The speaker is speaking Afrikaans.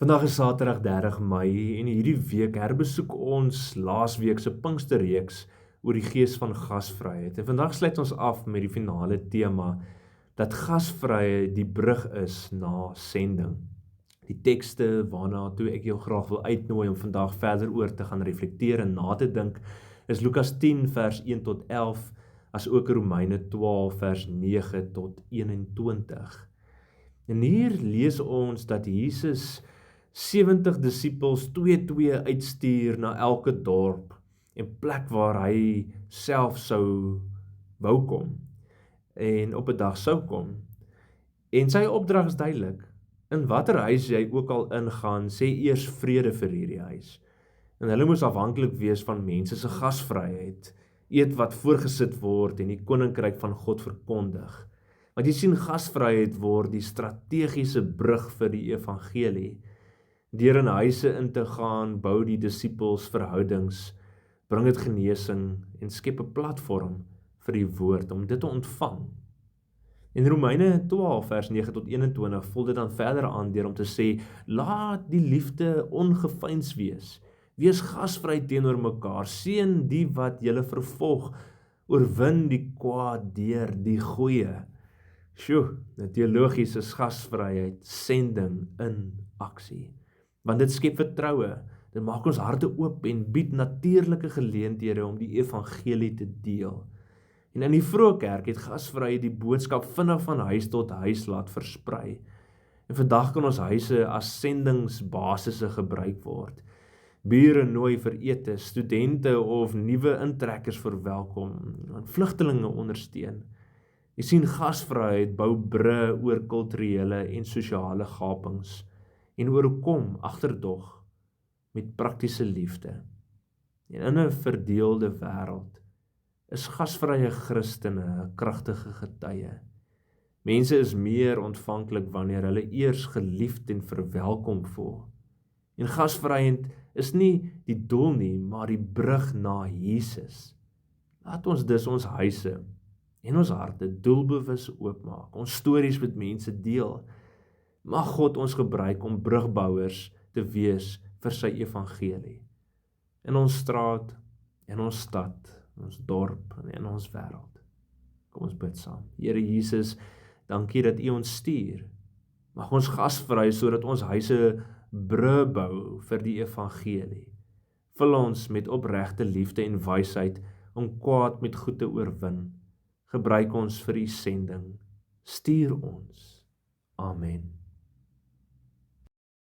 Vandag is Saterdag 30 Mei en hierdie week herbesoek ons laasweek se Pinksterreeks oor die gees van gasvryheid. En vandag sluit ons af met die finale tema dat gasvryheid die brug is na sending. Die tekste waarna toe ek jou graag wil uitnooi om vandag verder oor te gaan reflekteer en na te dink is Lukas 10 vers 1 tot 11 as ook Romeine 12 vers 9 tot 21. En hier lees ons dat Jesus 70 disippels 2-2 uitstuur na elke dorp en plek waar hy self sou wou kom en op 'n dag sou kom. En sy opdrag is duidelik. In watter huis jy ook al ingaan, sê eers vrede vir hierdie huis. En hulle moes afhanklik wees van mense se gasvryheid, eet wat voorgesit word en die koninkryk van God verkondig. Want jy sien, gasvryheid word die strategiese brug vir die evangelie. Deur in huise in te gaan, bou die disippels verhoudings, bring dit genesing en skep 'n platform vir die woord om dit te ontvang. In Romeine 12 vers 9 tot 21 vul dit dan verder aan deur om te sê, laat die liefde ongeveins wees. Wees gasvry teenoor mekaar, seën die wat julle vervolg, oorwin die kwaad deur die goeie. Sjoe, teologies is gasvryheid sending in aksie. Want dit skep vertroue, dit maak ons harte oop en bied natuurlike geleenthede om die evangelie te deel. En in die vroeë kerk het gasvryheid die boodskap vinnig van huis tot huis laat versprei. En vandag kan ons huise as sendingsbasisse gebruik word. Bure nooi vir ete, studente of nuwe intrekkers verwelkom, en vlugtelinge ondersteun. Jy sien, gasvryheid bou bru oor kulturele en sosiale gapings en oorkom agterdog met praktiese liefde. En in 'n verdeelde wêreld is gasvrye Christene 'n kragtige getuie. Mense is meer ontvanklik wanneer hulle eers geliefd en verwelkom voel. En gasvryheid is nie die doel nie, maar die brug na Jesus. Laat ons dus ons huise en ons harte doelbewus oopmaak, ons stories met mense deel. Mag God ons gebruik om brugbouers te wees vir sy evangelie. In ons straat, in ons stad, in ons dorp en in ons wêreld. Kom ons bid saam. Here Jesus, dankie dat U ons stuur. Mag ons gasvry sodat ons huise brug bou vir die evangelie. Vul ons met opregte liefde en wysheid om kwaad met goed te oorwin. Gebruik ons vir U sending. Stuur ons. Amen.